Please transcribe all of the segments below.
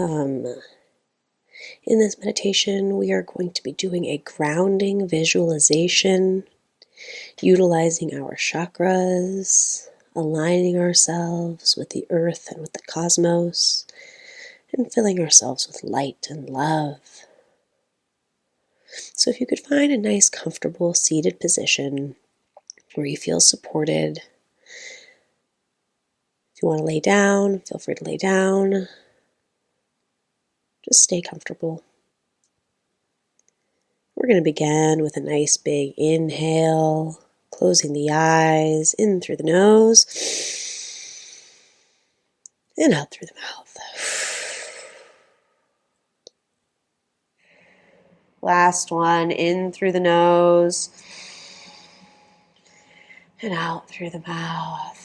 welcome. In this meditation, we are going to be doing a grounding visualization, utilizing our chakras, aligning ourselves with the earth and with the cosmos, and filling ourselves with light and love. So if you could find a nice, comfortable, seated position where you feel supported. If you want to lay down, feel free to lay down. Just stay comfortable. We're going to begin with a nice big inhale, closing the eyes, in through the nose, and out through the mouth. Last one, in through the nose, and out through the mouth.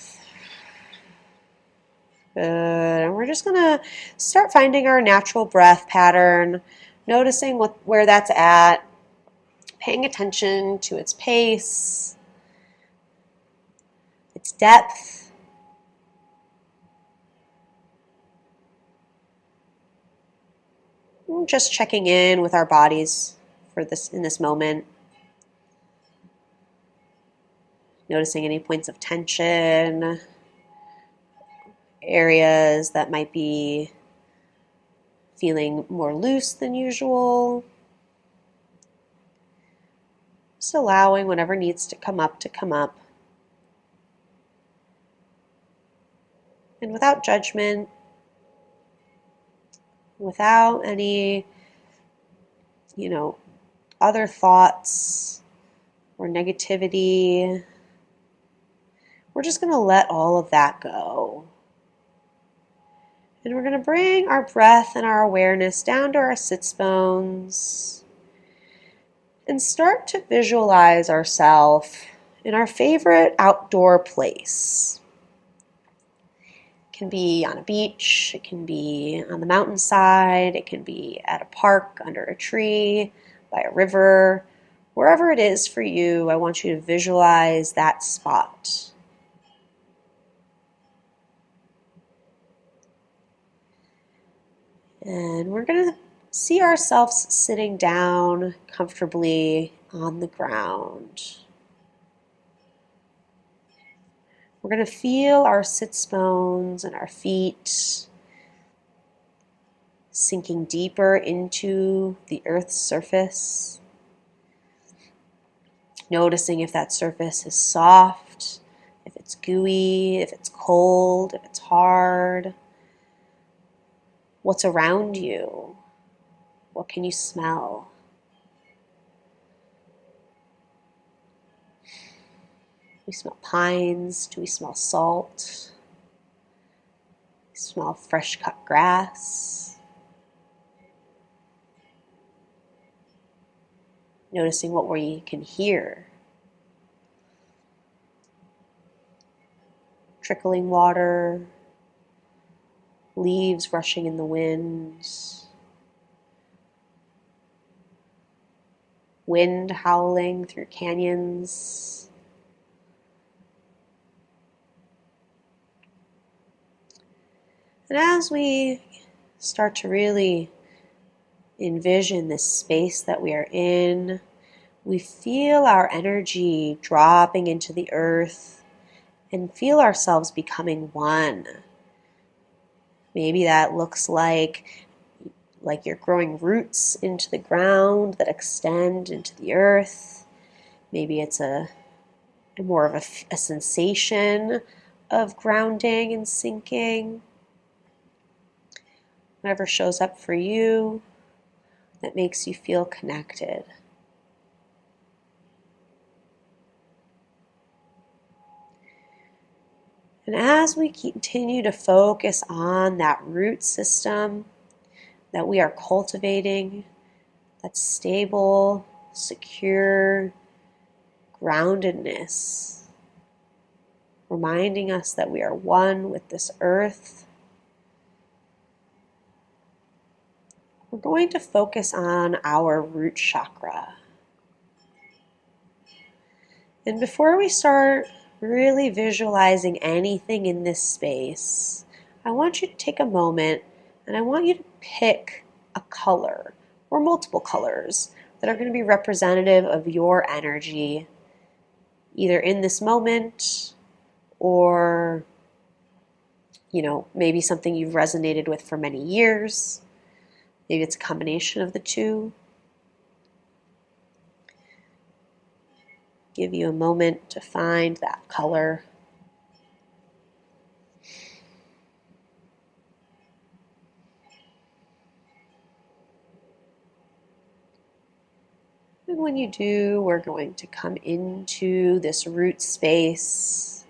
Good. And we're just going to start finding our natural breath pattern, noticing where that's at, paying attention to its pace, its depth. And just checking in with our bodies in this moment. Noticing any points of tension, areas that might be feeling more loose than usual. Just allowing whatever needs to come up to come up. And without judgment, without any, other thoughts or negativity, we're just going to let all of that go. And we're going to bring our breath and our awareness down to our sits bones and start to visualize ourselves in our favorite outdoor place. It can be on a beach, it can be on the mountainside, it can be at a park, under a tree, by a river. Wherever it is for you, I want you to visualize that spot. And we're going to see ourselves sitting down comfortably on the ground. We're going to feel our sits bones and our feet sinking deeper into the earth's surface. Noticing if that surface is soft, if it's gooey, if it's cold, if it's hard. What's around you? What can you smell? Do we smell pines? Do we smell salt? Do we smell fresh cut grass? Noticing what we can hear. Trickling water. Leaves rushing in the wind, wind howling through canyons. And as we start to really envision this space that we are in, we feel our energy dropping into the earth and feel ourselves becoming one. Maybe that looks like you're growing roots into the ground that extend into the earth. Maybe it's more of a sensation of grounding and sinking. Whatever shows up for you that makes you feel connected. And as we continue to focus on that root system that we are cultivating, that stable, secure groundedness, reminding us that we are one with this earth, we're going to focus on our root chakra. And before we start really visualizing anything in this space, I want you to take a moment And I want you to pick a color or multiple colors that are going to be representative of your energy, either in this moment or, maybe something you've resonated with for many years. Maybe it's a combination of the two. Give you a moment to find that color. And when you do, we're going to come into this root space,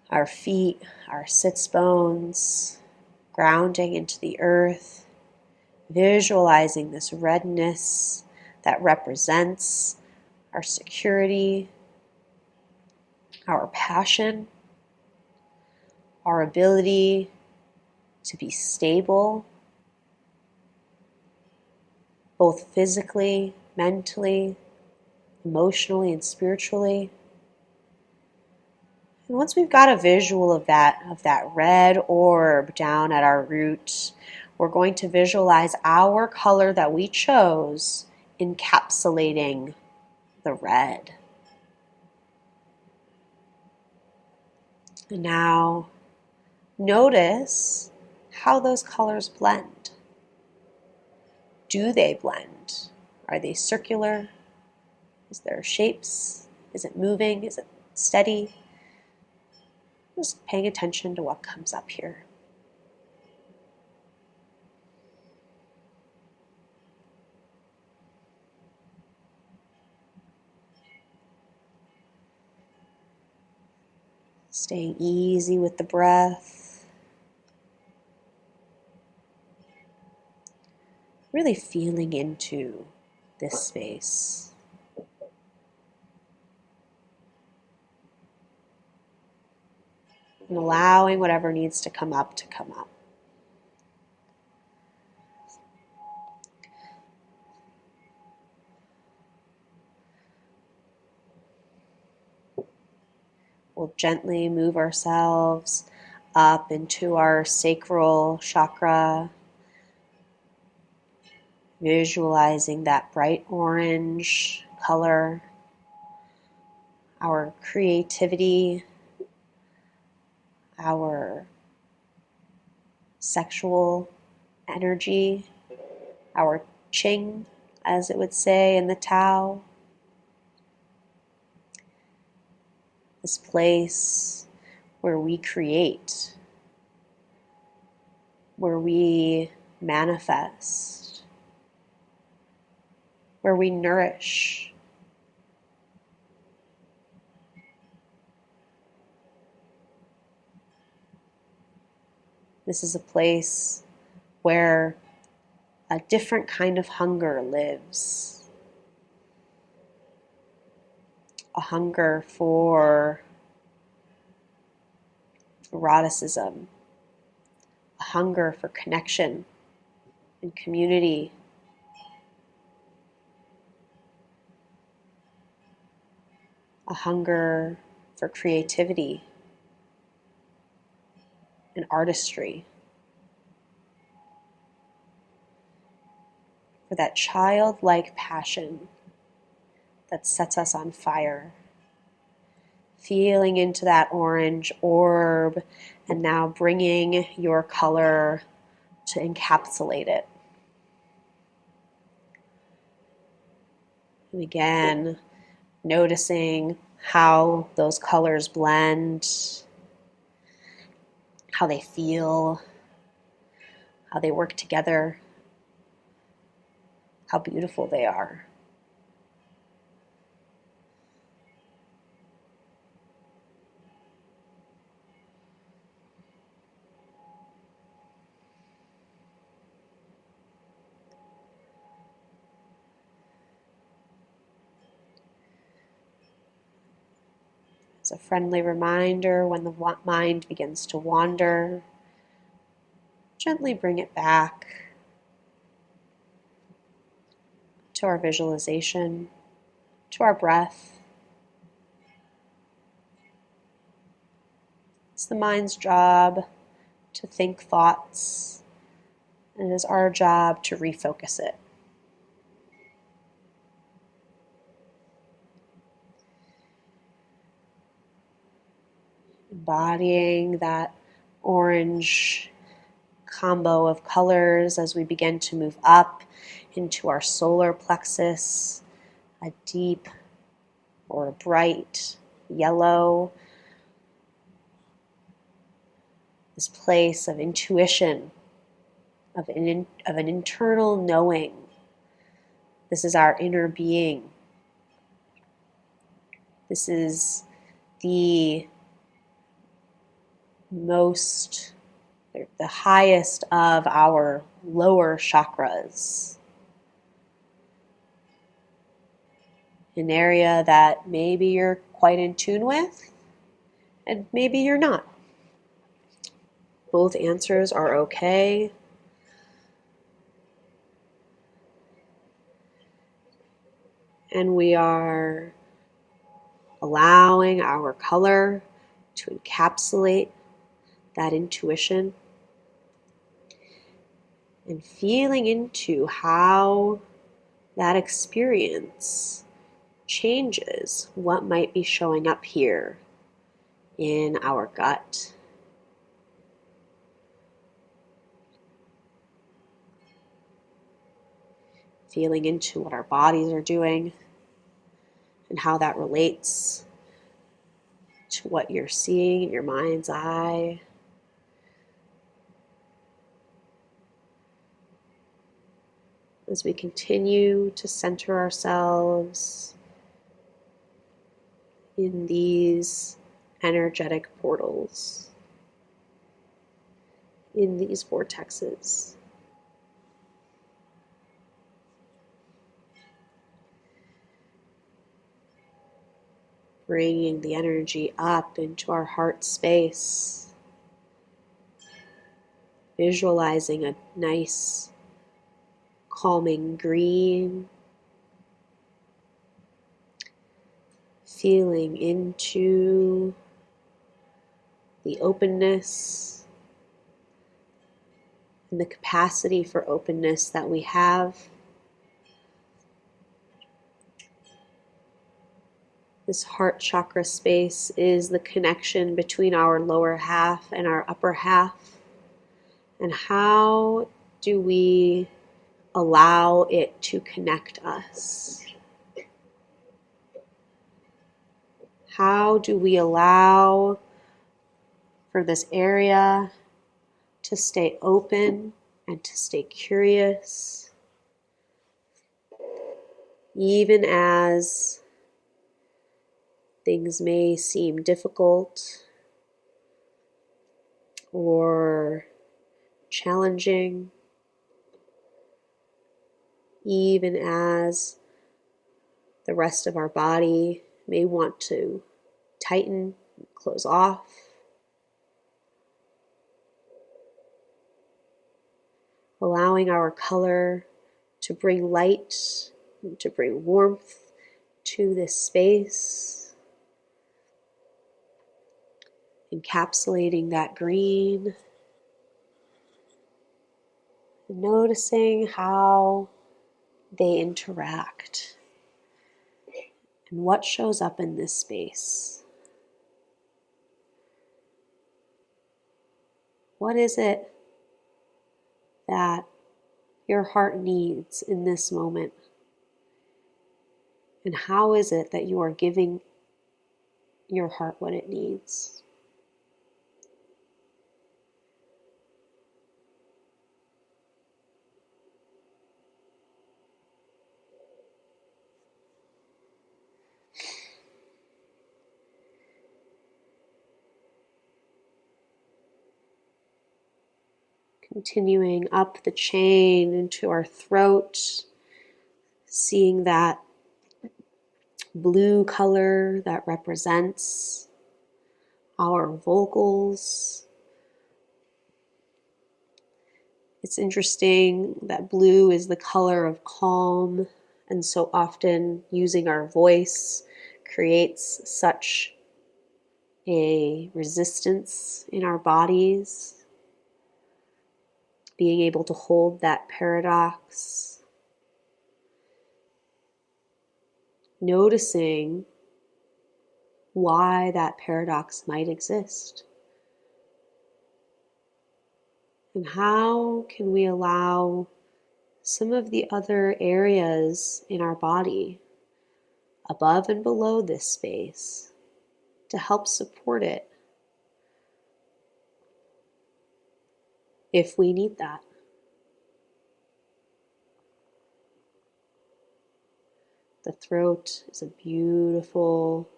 our feet, our sits bones, grounding into the earth, visualizing this redness that represents our security, our passion, our ability to be stable, both physically, mentally, emotionally, and spiritually. And once we've got a visual of that red orb down at our root, we're going to visualize our color that we chose encapsulating the red. And now notice how those colors blend. Do they blend? Are they circular? Is there shapes? Is it moving? Is it steady? Just paying attention to what comes up here. Staying easy with the breath. Really feeling into this space. And allowing whatever needs to come up to come up. We'll gently move ourselves up into our sacral chakra, visualizing that bright orange color, our creativity, our sexual energy, our Qing, as it would say in the Tao. This place where we create, where we manifest, where we nourish. This is a place where a different kind of hunger lives. A hunger for eroticism, a hunger for connection and community, a hunger for creativity and artistry, for that childlike passion that sets us on fire. Feeling into that orange orb and now bringing your color to encapsulate it. And again, noticing how those colors blend, how they feel, how they work together, how beautiful they are. It's a friendly reminder when the mind begins to wander. Gently bring it back to our visualization, to our breath. It's the mind's job to to think thoughts, and it is our job to refocus it. Embodying that orange combo of colors as we begin to move up into our solar plexus, a deep or a bright yellow, this place of intuition, of an internal knowing. This is our inner being. This is the highest of our lower chakras. An area that maybe you're quite in tune with, and maybe you're not. Both answers are okay. And we are allowing our color to encapsulate that intuition and feeling into how that experience changes what might be showing up here in our gut. Feeling into what our bodies are doing and how that relates to what you're seeing in your mind's eye. As we continue to center ourselves in these energetic portals, in these vortexes. Bringing the energy up into our heart space, visualizing a nice, calming green, feeling into the openness and the capacity for openness that we have. This heart chakra space is the connection between our lower half and our upper half. And how do we allow it to connect us? How do we allow for this area to stay open and to stay curious, even as things may seem difficult or challenging, even as the rest of our body may want to tighten, close off. Allowing our color to bring light, to bring warmth to this space. Encapsulating that green. And noticing how they interact and what shows up in this space. What is it that your heart needs in this moment? And how is it that you are giving your heart what it needs? Continuing up the chain into our throat, seeing that blue color that represents our vocals. It's interesting that blue is the color of calm, and so often using our voice creates such a resistance in our bodies. being able to hold that paradox, noticing why that paradox might exist. And how can we allow some of the other areas in our body, above and below this space, to help support it if we need that. The throat is a beautiful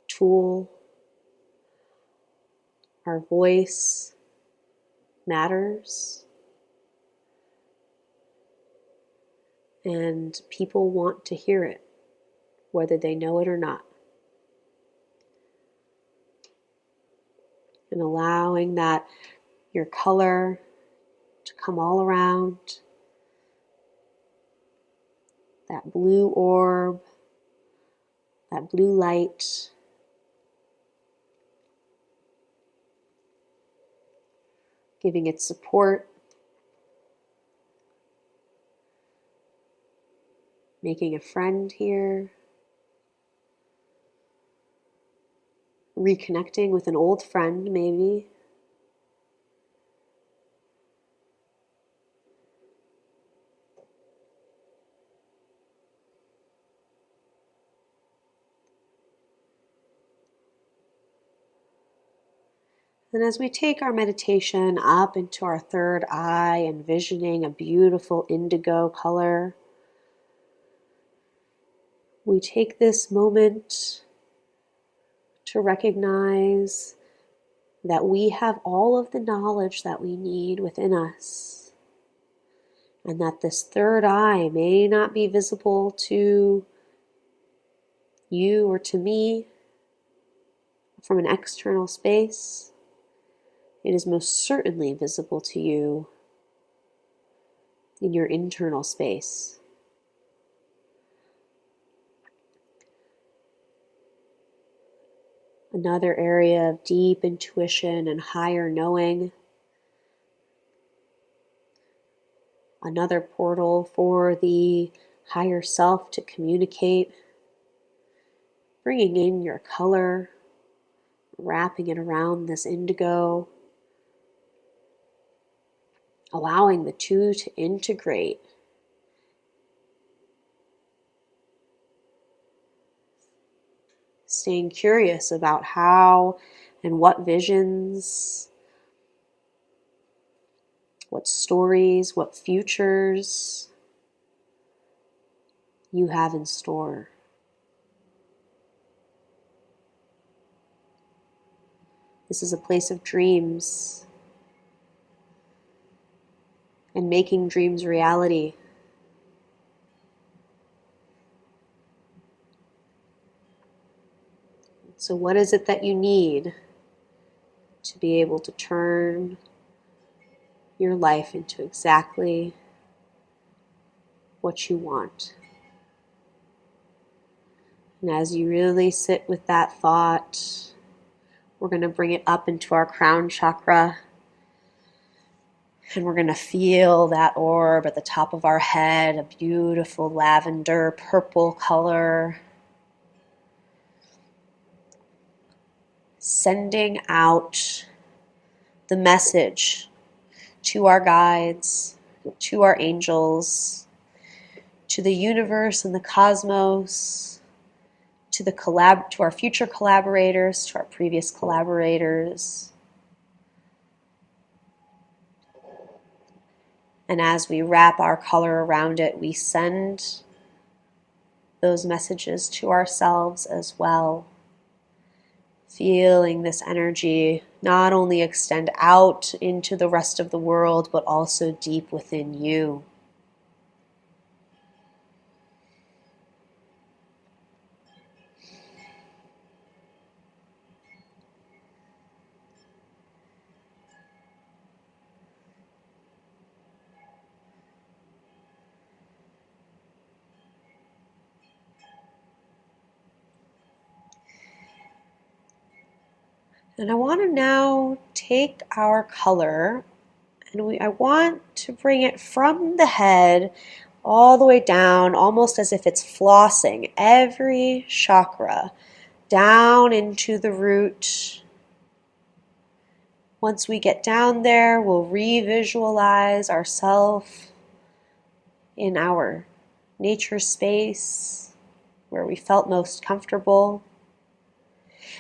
tool. Our voice matters. And people want to hear it, whether they know it or not. And allowing that your color to come all around, that blue orb, that blue light, giving it support, making a friend here, reconnecting with an old friend maybe. And as we take our meditation up into our third eye, envisioning a beautiful indigo color, we take this moment to recognize that we have all of the knowledge that we need within us, and that this third eye may not be visible to you or to me from an external space. It is most certainly visible to you in your internal space. Another area of deep intuition and higher knowing. Another portal for the higher self to communicate. Bringing in your color, wrapping it around this indigo. Allowing the two to integrate. Staying curious about how and what visions, what stories, what futures you have in store. This is a place of dreams and making dreams reality. So what is it that you need to be able to turn your life into exactly what you want? And as you really sit with that thought, we're going to bring it up into our crown chakra. And we're going to feel that orb at the top of our head, a beautiful lavender purple color. Sending out the message to our guides, to our angels, to the universe and the cosmos, to our future collaborators, to our previous collaborators. And as we wrap our color around it, we send those messages to ourselves as well. Feeling this energy not only extend out into the rest of the world, but also deep within you. And I want to now take our color And I want to bring it from the head all the way down, almost as if it's flossing every chakra down into the root. Once we get down there, we'll re-visualize ourselves in our nature space where we felt most comfortable.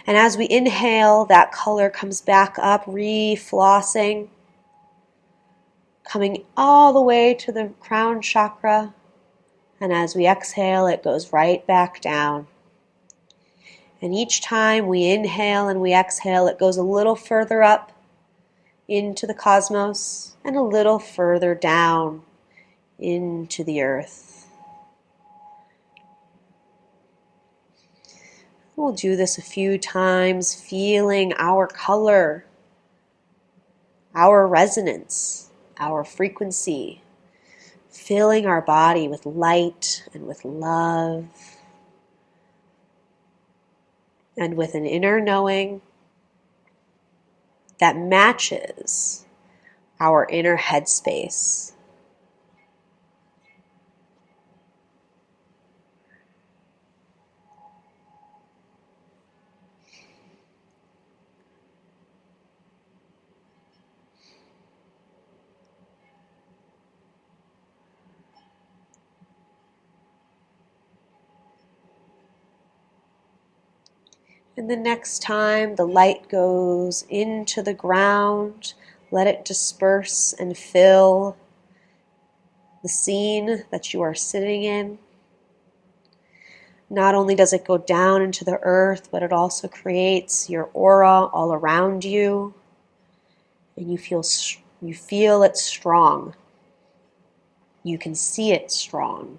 And as we inhale, that color comes back up, re-flossing, coming all the way to the crown chakra. And as we exhale, it goes right back down. And each time we inhale and we exhale, it goes a little further up into the cosmos and a little further down into the earth. We'll do this a few times, feeling our color, our resonance, our frequency, filling our body with light and with love and with an inner knowing that matches our inner headspace. And the next time the light goes into the ground, let it disperse and fill the scene that you are sitting in. Not only does it go down into the earth, but it also creates your aura all around you, and you feel it strong. You can see it strong.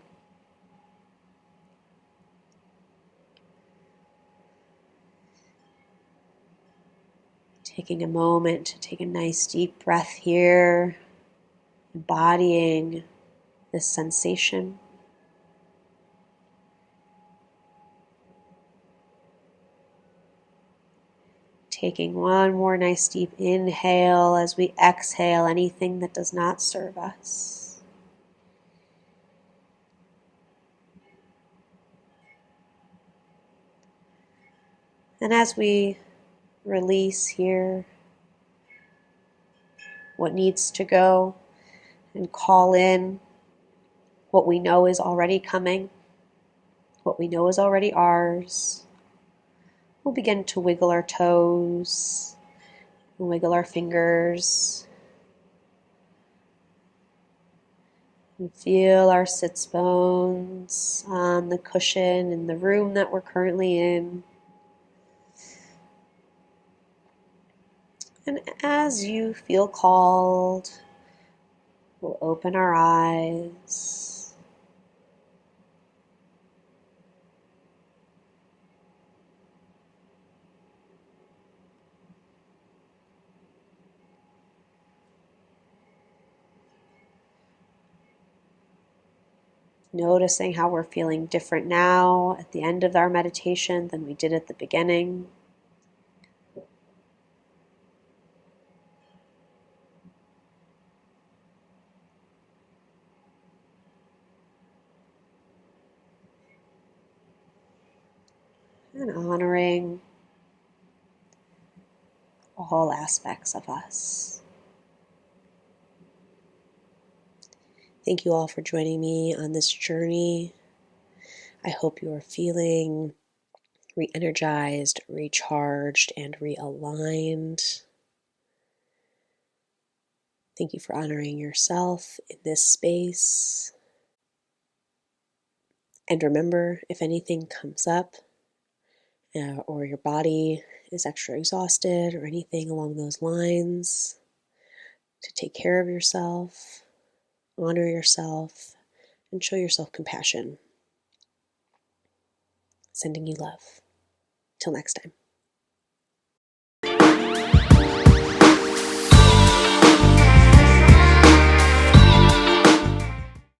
Taking a moment to take a nice deep breath here, embodying this sensation. Taking one more nice deep inhale as we exhale anything that does not serve us. And as we release here what needs to go and call in what we know is already coming, what we know is already ours, we'll begin to wiggle our toes, wiggle our fingers, and feel our sits bones on the cushion in the room that we're currently in. And as you feel called, we'll open our eyes. Noticing how we're feeling different now at the end of our meditation than we did at the beginning. And honoring all aspects of us. Thank you all for joining me on this journey. I hope you are feeling re-energized, recharged, and realigned. Thank you for honoring yourself in this space. And remember, if anything comes up, or your body is extra exhausted or anything along those lines, to take care of yourself, honor yourself, and show yourself compassion. Sending you love. Till next time.